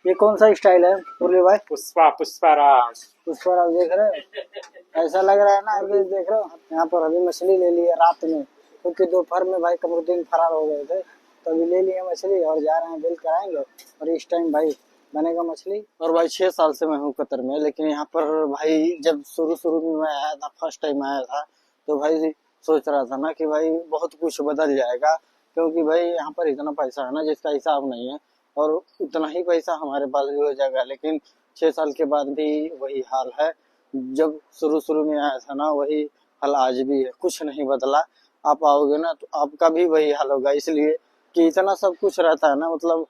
ये कौन सा स्टाइल है मुरली भाई? पुष्पराज। पुष्पराज देख रहे हो? ऐसा लग रहा है ना अभी देख रहे हो, यहाँ पर अभी मछली ले ली है रात में, क्योंकि दोपहर में भाई कमरुद्दीन फरार हो गए थे, तो अभी ले लिए मछली और जा रहे हैं बिल कराएंगे। और इस टाइम भाई बनेगा मछली। और भाई 6 साल से मैं हूँ कतर में, लेकिन यहाँ पर भाई जब शुरू में मैं आया था, फर्स्ट टाइम आया था, तो भाई सोच रहा था ना कि भाई बहुत कुछ बदल जाएगा, क्योंकि भाई यहाँ पर इतना पैसा है ना जिसका हिसाब नहीं है, और उतना ही पैसा हमारे पास भी हो जाएगा। लेकिन 6 साल के बाद भी वही हाल है, जब शुरू में आया था ना वही हाल आज भी है, कुछ नहीं बदला। आप आओगे ना तो आपका भी वही हाल होगा, इसलिए कि इतना सब कुछ रहता है ना, मतलब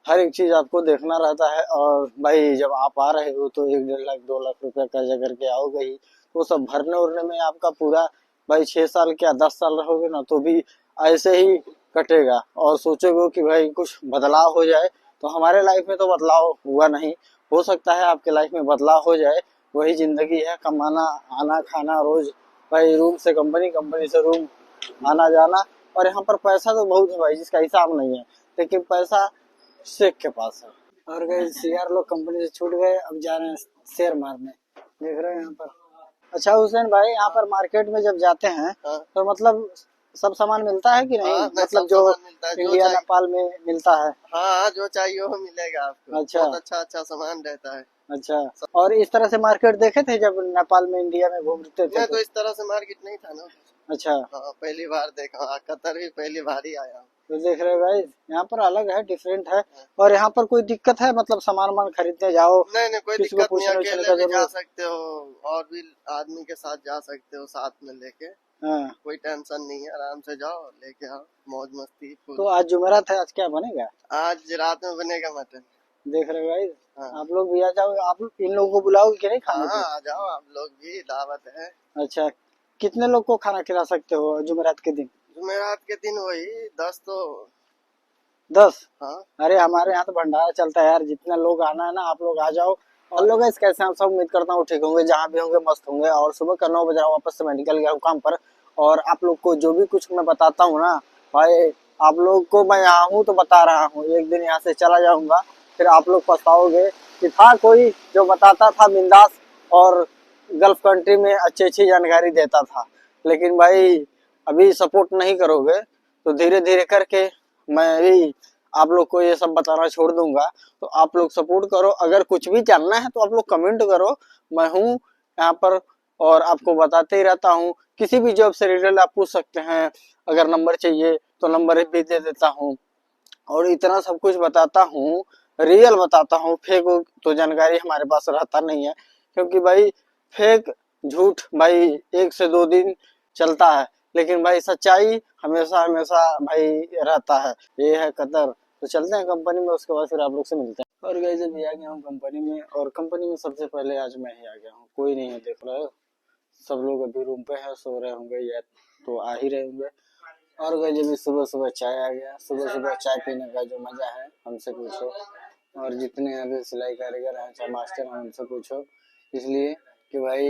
हर एक चीज आपको देखना रहता है। और भाई जब आप आ रहे हो तो 1-1.5 लाख 2 लाख रुपया कर्जा करके आओगे ही, वो सब भरने उरने में आपका पूरा भाई 6 साल क्या 10 साल रहोगे ना तो भी ऐसे ही कटेगा। और सोचोगे कि भाई कुछ बदलाव हो जाए, तो हमारे लाइफ में तो बदलाव हुआ नहीं, हो सकता है आपके लाइफ में बदलाव हो जाए। वही जिंदगी है, कमाना, आना, खाना, रोज भाई रूम से कंपनी, कंपनी से रूम, आना जाना। और यहाँ पर पैसा तो बहुत है भाई जिसका हिसाब नहीं है, लेकिन पैसा शेख के पास है। और गए सीआर लोग कंपनी से छूट गए, अब जा रहे हैं शेयर मारने, देख रहे हैं यहाँ पर। अच्छा हुसैन भाई, यहाँ पर मार्केट में जब जाते हैं तो मतलब सब सामान मिलता है कि नहीं? मतलब जो इंडिया नेपाल में मिलता है। हाँ, जो चाहिए वो मिलेगा आपको। अच्छा, बहुत अच्छा सामान रहता है। अच्छा। और इस तरह से मार्केट देखे थे जब नेपाल में इंडिया में घूमते थे? मैं तो इस तरह से मार्केट नहीं था ना। अच्छा, हाँ, पहली बार देखा, कतर भी पहली बार ही आया। तो देख रहे हो भाई, यहाँ पर अलग है, डिफरेंट है। और यहाँ पर कोई दिक्कत है मतलब सामान खरीदने जाओ? नहीं, कोई किसी को दिक्कत नहीं, पूछने अकेले का भी जा जरूरत? सकते हो और भी आदमी के साथ जा सकते हो, साथ में लेके। हाँ, कोई टेंशन नहीं है, आराम से जाओ लेके आओ, मौज मस्ती। तो आज जुमेरात है, आज क्या बनेगा? आज रात में बनेगा मटन। देख रहे हो भाई, हाँ। आप लोग भी आ जाओ। आप इन लोगों को बुलाओगे कि नहीं खाने हाँ, को? आ जाओ आप लोग भी, दावत है। अच्छा, कितने लोग को खाना खिला सकते हो जुमेरात के दिन? जुमेरात के दिन वही 10 तो। 10? हाँ। अरे हमारे यहाँ तो भंडारा चलता है यार, जितना लोग आना है ना आप लोग आ जाओ। और लोग इस कैसे, हम सब उम्मीद करता हूँ ठीक होंगे, जहाँ भी होंगे मस्त होंगे। और सुबह का 9 बजे वापस से मैं निकल गया हूँ काम पर। और आप लोग को जो भी कुछ मैं बताता हूँ ना भाई, आप लोग को मैं यहाँ हूँ तो बता रहा हूँ, एक दिन यहाँ से चला जाऊंगा फिर आप लोग पछताओगे कि था कोई जो बताता था बिंदास, और गल्फ कंट्री में अच्छी अच्छी जानकारी देता था। लेकिन भाई अभी सपोर्ट नहीं करोगे तो धीरे धीरे करके मैं भी आप लोग को ये सब बताना छोड़ दूंगा। तो आप लोग सपोर्ट करो, अगर कुछ भी जानना है तो आप लोग कमेंट करो, मैं हूँ यहाँ पर और आपको बताते ही रहता हूँ। किसी भी जॉब से रिलेटेड आप पूछ सकते हैं, अगर नंबर चाहिए तो नंबर भी दे देता हूँ। और इतना सब कुछ बताता हूँ, रियल बताता हूँ, फेक तो जानकारी हमारे पास रहता नहीं है, क्योंकि भाई फेक झूठ भाई 1 से 2 दिन चलता है, लेकिन भाई सच्चाई हमेशा हमेशा भाई रहता है। ये है कतर। तो चलते हैं कंपनी में, उसके बाद फिर आप लोग से मिलते हैं। और गए जब भी आ गया हूँ कंपनी में, और कंपनी में सबसे पहले आज मैं ही आ गया हूँ, कोई नहीं है, देख रहे हो सब लोग अभी रूम पे है, सो रहे होंगे या तो आ ही रहे होंगे। और गए जब सुबह सुबह चाय आ गया, सुबह सुबह चाय पीने का जो मजा है हमसे पूछो। और जितने अभी सिलाई कारीगर हैं, चाहे मास्टर हैं, उनसे पूछो, इसलिए कि भाई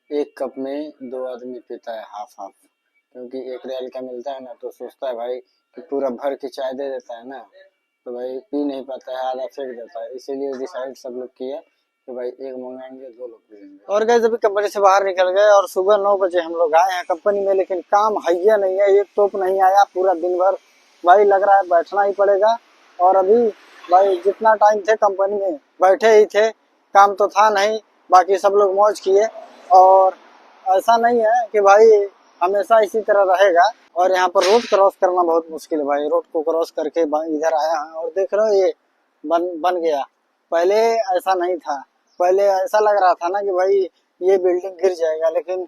एक कप में 2 आदमी पीता है हाफ हाफ, क्योंकि 1 रियाल का मिलता है ना, तो सोचता है भाई कि पूरा भर के चाय दे देता है ना, तो भाई पी नहीं पाता है, आधा फेंक देता है। इसीलिए डिसाइड सब लोग किया कि भाई एक मंगाएंगे, 2 लोग पिएंगे। और गए अभी कंपनी से बाहर निकल गए, और सुबह 9 बजे हम लोग आए हैं कंपनी में, लेकिन काम हैया नहीं है, एक टोप नहीं आया पूरा दिन भर। भाई लग रहा है बैठना ही पड़ेगा। और अभी भाई जितना टाइम थे कंपनी में बैठे ही थे, काम तो था नहीं, बाकी सब लोग मौज किए। और ऐसा नहीं है कि भाई हमेशा इसी तरह रहेगा। और यहाँ पर रोड क्रॉस करना बहुत मुश्किल है भाई, रोड को क्रॉस करके इधर आया है, और देख रहे हो ये बन गया। पहले ऐसा नहीं था, पहले ऐसा लग रहा था ना कि भाई ये बिल्डिंग गिर जाएगा, लेकिन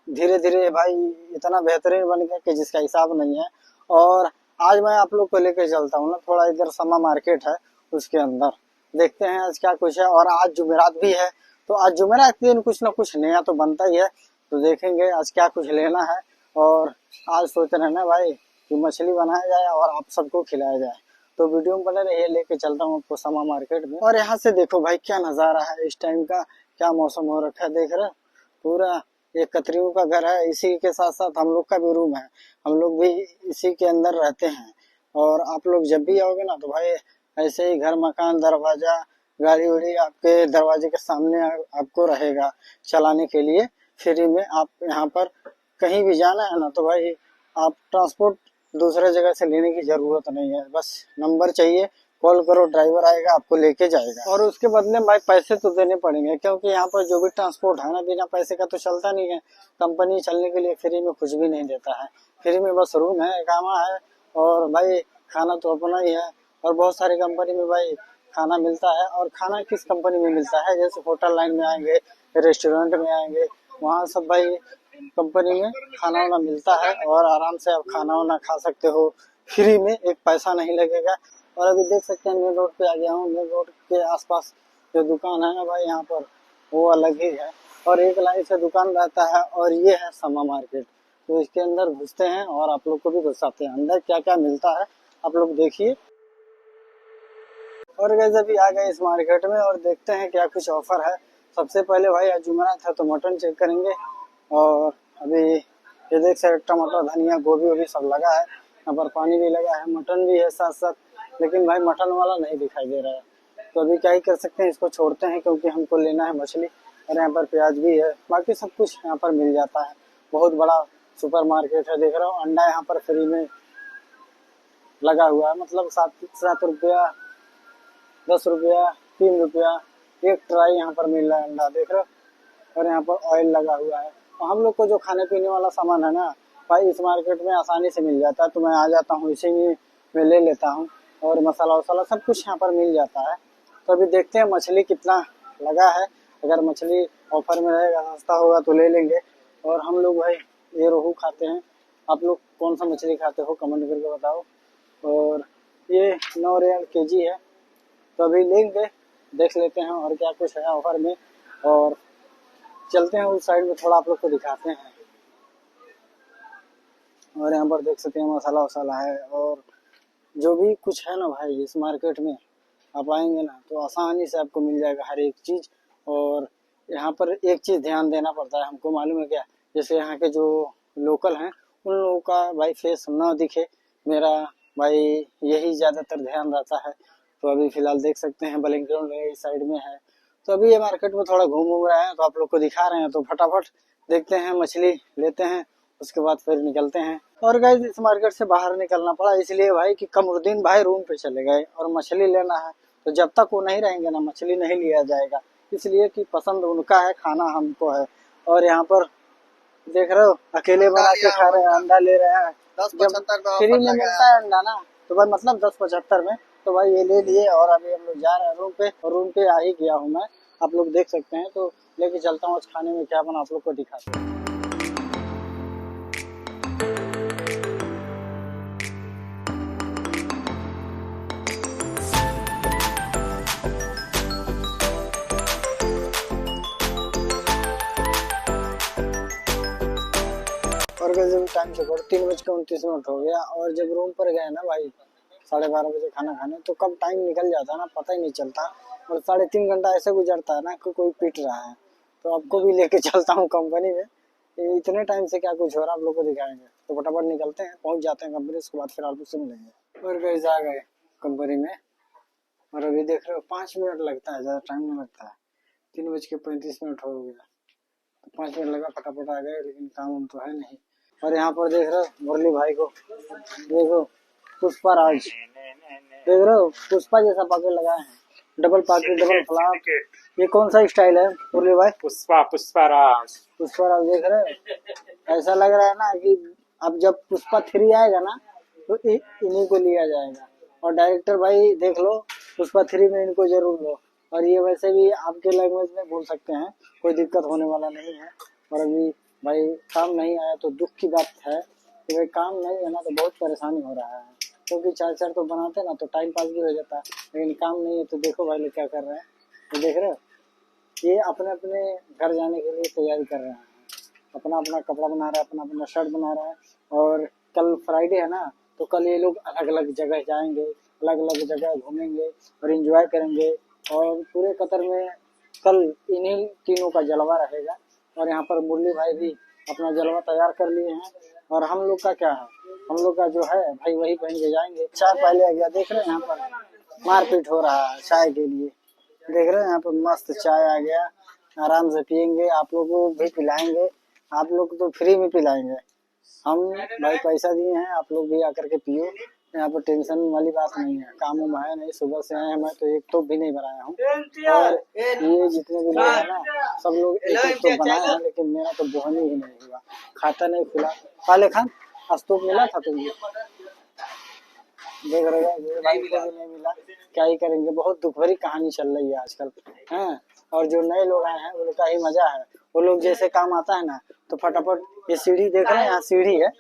धीरे धीरे भाई इतना बेहतरीन बन गया कि जिसका हिसाब नहीं है। और आज मैं आप लोग को लेकर चलता हूँ ना थोड़ा, इधर समा मार्केट है उसके अंदर, देखते हैं आज क्या कुछ है। और आज जुमेरात भी है, तो आज जुमेरात के दिन कुछ ना कुछ नया तो बनता ही है, तो देखेंगे आज क्या कुछ लेना है। और आज सोच रहे हैं ना भाई कि मछली बनाया जाए और आप सबको खिलाया जाए, तो वीडियो में बने रहिए, लेके चलता हूँ आपको समा मार्केट में। और यहाँ से देखो भाई क्या नजारा है इस टाइम का, क्या मौसम हो रखा है, देख रहे पूरा एक कतरियों का घर है, इसी के साथ साथ हम लोग का भी रूम है, हम लोग भी इसी के अंदर रहते हैं। और आप लोग जब भी आओगे ना तो भाई ऐसे ही घर मकान दरवाजा गाड़ी उड़ी आपके दरवाजे के सामने आपको रहेगा चलाने के लिए फ्री में। आप यहाँ पर कहीं भी जाना है ना तो भाई आप ट्रांसपोर्ट दूसरे जगह से लेने की जरूरत नहीं है, बस नंबर चाहिए, कॉल करो, ड्राइवर आएगा आपको लेके जाएगा। और उसके बदले भाई पैसे तो देने पड़ेंगे, क्योंकि यहाँ पर जो भी ट्रांसपोर्ट है ना बिना पैसे का तो चलता नहीं है। कंपनी चलने के लिए फ्री में कुछ भी नहीं देता है, फ्री में बस रूम है, इकामा है और भाई खाना तो अपना ही है। और बहुत सारी कंपनी में भाई खाना मिलता है, और खाना किस कंपनी में मिलता है, जैसे होटल लाइन में आएंगे, रेस्टोरेंट में आएंगे, वहाँ सब भाई कंपनी में खाना वाना मिलता है और आराम से आप खाना वाना खा सकते हो फ्री में, एक पैसा नहीं लगेगा। और अभी देख सकते हैं मेन रोड पे आ गया हूँ। मेन रोड के आसपास जो दुकान है ना भाई यहाँ पर वो अलग ही है, और एक लाइन से दुकान रहता है। और ये है समा मार्केट, तो इसके अंदर घुसते हैं और आप लोग को भी घुसाते हैं अंदर क्या क्या मिलता है आप लोग देखिए। और वैसे भी आ गए इस मार्केट में और देखते हैं क्या कुछ ऑफर है। सबसे पहले भाई आज जुमेरात है तो मटन चेक करेंगे। और अभी ये देख सकते टमाटर धनिया गोभी वोभी सब लगा है, यहाँ पर पानी भी लगा है, मटन भी है साथ साथ, लेकिन भाई मटन वाला नहीं दिखाई दे रहा है। तो अभी क्या ही कर सकते हैं, इसको छोड़ते हैं क्योंकि हमको लेना है मछली। और यहाँ पर प्याज भी है, बाकी सब कुछ यहाँ पर मिल जाता है। बहुत बड़ा सुपर मार्केट है, देख रहा हूँ। अंडा यहाँ पर फ्री में लगा हुआ है, मतलब 7 रुपया 10 रुपया 3 रुपया एक ट्राई यहाँ पर मिल रहा है अंडा, देख रहे हो। और यहाँ पर ऑयल लगा हुआ है। और हम लोग को जो खाने पीने वाला सामान है ना भाई इस मार्केट में आसानी से मिल जाता है, तो मैं आ जाता हूँ इसी में ले लेता हूँ। और मसाला वसाला सब कुछ यहाँ पर मिल जाता है। तो अभी देखते हैं मछली कितना लगा है, अगर मछली ऑफर में रहेगा सस्ता होगा तो ले लेंगे। और हम लोग भाई ये रोहू खाते हैं, आप लोग कौन सा मछली खाते हो कमेंट करके बताओ। और ये 9 रियाल केजी है, तो अभी लेंगे, देख लेते हैं और क्या कुछ है ऑफर में। और चलते हैं उस साइड में, थोड़ा आप लोग को दिखाते हैं। और यहाँ पर देख सकते हैं मसाला वसाला है, और जो भी कुछ है ना भाई इस मार्केट में आप आएंगे ना तो आसानी से आपको मिल जाएगा हर एक चीज। और यहाँ पर एक चीज ध्यान देना पड़ता है, हमको मालूम है क्या, जैसे यहाँ के जो लोकल हैं उन लोगों का भाई फेस ना दिखे, मेरा भाई यही ज्यादातर ध्यान रहता है। तो अभी फिलहाल देख सकते हैं बलिंगटन इस साइड में है। तो अभी ये मार्केट में थोड़ा घूम रहे हैं तो आप लोग को दिखा रहे हैं, तो फटाफट देखते हैं मछली लेते हैं, उसके बाद फिर निकलते हैं। और गाइस इस मार्केट से बाहर निकलना पड़ा इसलिए भाई कि कमरुद्दीन भाई रूम पे चले गए और मछली लेना है, तो जब तक वो नहीं रहेंगे ना मछली नहीं लिया जाएगा, इसलिए कि पसंद उनका है, खाना हमको है। और यहाँ पर देख रहे हो अकेले बना के खा रहे हैं, अंडा ले रहे हैं। जब फ्री में मिलता है अंडा ना तो भाई मतलब 10-75 में, तो भाई ये ले लिए। और अभी हम लोग जा रहे हैं रूम पे, और रूम पे आ ही गया हूँ मैं, आप लोग देख सकते हैं। तो लेके चलता हूँ आज खाने में क्या बना आप लोग को दिखाता हूँ। और जब टाइम से 3:29 हो गया। और जब रूम पर गए ना भाई 12:30 बजे खाना खाने, तो कब टाइम निकल जाता है ना पता ही नहीं चलता। और 3.5 घंटा ऐसे गुजरता है ना कि कोई पीट रहा है। तो आपको भी लेके चलता हूँ कंपनी में, इतने टाइम से क्या कुछ हो रहा है आप लोग को दिखाएंगे। तो फटाफट निकलते हैं, पहुंच जाते हैं कंपनी, उसके बाद फिर आप लोग से मिलेंगे। और गाइस आ गए कंपनी में, और अभी देख रहे हो 5 मिनट लगता है, ज्यादा टाइम नहीं लगता है। 3:35 हो गया, 5 मिनट लगा, फटाफट आ गए, लेकिन काम तो है नहीं। और यहाँ पर देख रहे हो मुरली भाई को, देखो पुष्पा राज, देख रहे हो पुष्पा जैसा पाके लगाए हैं, डबल पाके डबल फ्लैप। ये कौन सा स्टाइल है मुरली भाई? पुष्पराज देख रहे हो, ऐसा लग रहा है ना कि अब जब पुष्पा 3 आएगा ना तो इन्हीं को लिया जाएगा। और डायरेक्टर भाई देख लो पुष्पा 3 में इनको जरूर लो। और ये वैसे भी आपके लैंग्वेज में बोल सकते हैं, कोई दिक्कत होने वाला नहीं है। और अभी भाई काम नहीं आया तो दुख की बात है कि भाई काम नहीं है ना तो बहुत परेशानी हो रहा है, क्योंकि चार तो बनाते ना तो टाइम पास भी हो जाता है, लेकिन काम नहीं है। तो देखो भाई लोग क्या कर रहे हैं, तो देख रहे हो ये अपने अपने घर जाने के लिए तैयारी कर रहे हैं, अपना अपना कपड़ा बना रहा है, अपना अपना शर्ट बना रहा है। और कल फ्राइडे है ना, तो कल ये लोग अलग अलग जगह जाएंगे, अलग अलग जगह घूमेंगे और एंजॉय करेंगे। और पूरे कतर में कल इन्हीं तीनों का जलवा रहेगा। और यहाँ पर मुरली भाई भी अपना जलवा तैयार कर लिए हैं। और हम लोग का क्या है, हम लोग का जो है भाई वही पहन के जाएंगे। 4 पहले आ गया, देख रहे हैं यहाँ पर मारपीट हो रहा है चाय के लिए। देख रहे हैं यहाँ पर मस्त चाय आ गया, आराम से पियेंगे, आप लोग को भी पिलाएंगे, आप लोग को तो फ्री में पिलाएंगे। हम भाई पैसा दिए हैं, आप लोग भी आकर के पियो, यहाँ पर टेंशन वाली बात नहीं है। काम उम है नहीं, सुबह से आए हैं, मैं तो एक तो भी नहीं बनाया हूँ, और ये जितने भी लोग हैं ना सब लोग एक एक तो बनाए हैं, लेकिन मेरा तो बोहनी ही नहीं हुआ, खाता नहीं खुला। पाले खान आज तो मिला था तुमको, देख रहे हो मेरे भाई को भी नहीं मिला, क्या ही करेंगे। बहुत दुख भरी कहानी चल रही है आजकल हैं। और जो नए लोग आए हैं वो लोग का ही मजा है, वो लोग जैसे काम आता है ना तो फटाफट, ये सीढ़ी देख रहे हैं, यहाँ सीढ़ी है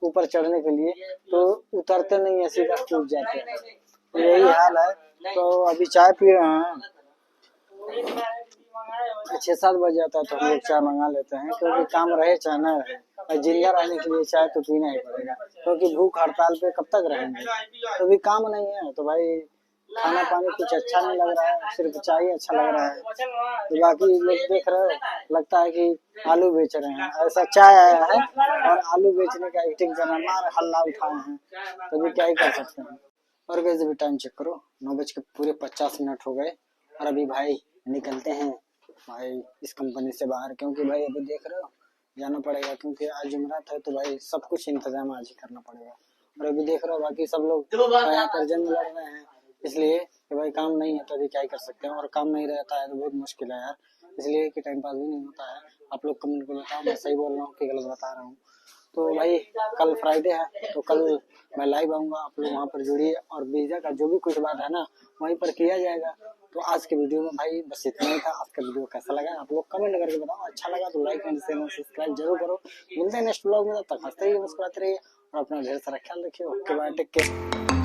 ऊपर चढ़ने के लिए, तो उतरते नहीं है, सीधा टूट जाते हैं, तो यही हाल है। तो अभी चाय पी रहे हैं, 6-7 बज जाता है तो हम लोग चाय मंगा लेते हैं, क्योंकि काम रहे चाहे न रहे, और जिंदा रहने के लिए चाय तो पीना ही पड़ेगा, क्योंकि भूख हड़ताल पे कब तक रहेंगे। तो भी काम नहीं है तो भाई खाना पानी कुछ अच्छा नहीं लग रहा है, सिर्फ चाय ही अच्छा लग रहा है। तो बाकी लोग देख रहे हो, लगता है कि आलू बेच रहे हैं, ऐसा चाय आया है और आलू बेचने का एक्टिंग करना, मार हल्ला उठाए हैं, तो भी क्या ही कर सकते हैं। और कैसे भी टाइम चेक करो, 9:50 हो गए, और अभी भाई निकलते हैं भाई इस कंपनी से बाहर, क्योंकि भाई अभी देख रहे हो जाना पड़ेगा, क्योंकि आज जुमरात है तो भाई सब कुछ इंतजाम आज ही करना पड़ेगा। और अभी देख रहे हो बाकी सब लोग यहाँ पर जंग लड़ रहे हैं, इसलिए कि भाई काम नहीं है तो अभी क्या ही कर सकते हैं, और काम नहीं रहता है तो बहुत मुश्किल है यार, इसलिए कि टाइम पास भी नहीं होता है। आप लोग कमेंट को बताओ मैं सही बोल रहा हूँ कि गलत बता रहा हूँ। तो भाई कल फ्राइडे है तो कल मैं लाइव आऊँगा, आप लोग वहाँ पर जुड़िए, और वीज़ा का जो भी कुछ बात है ना वहीं पर किया जाएगा। तो आज के वीडियो में भाई बस इतना ही था। आज का वीडियो कैसा लगा आप लोग कमेंट करके बताओ, अच्छा लगा तो लाइक एंड शेयर सब्सक्राइब जरूर करो। मिलते हैं नेक्स्ट व्लॉग में, तब तक हंसते रहिए, मुस्कुराते रहिए, और अपना ढेर सारा ख्याल रखिए। Okay bye, take care.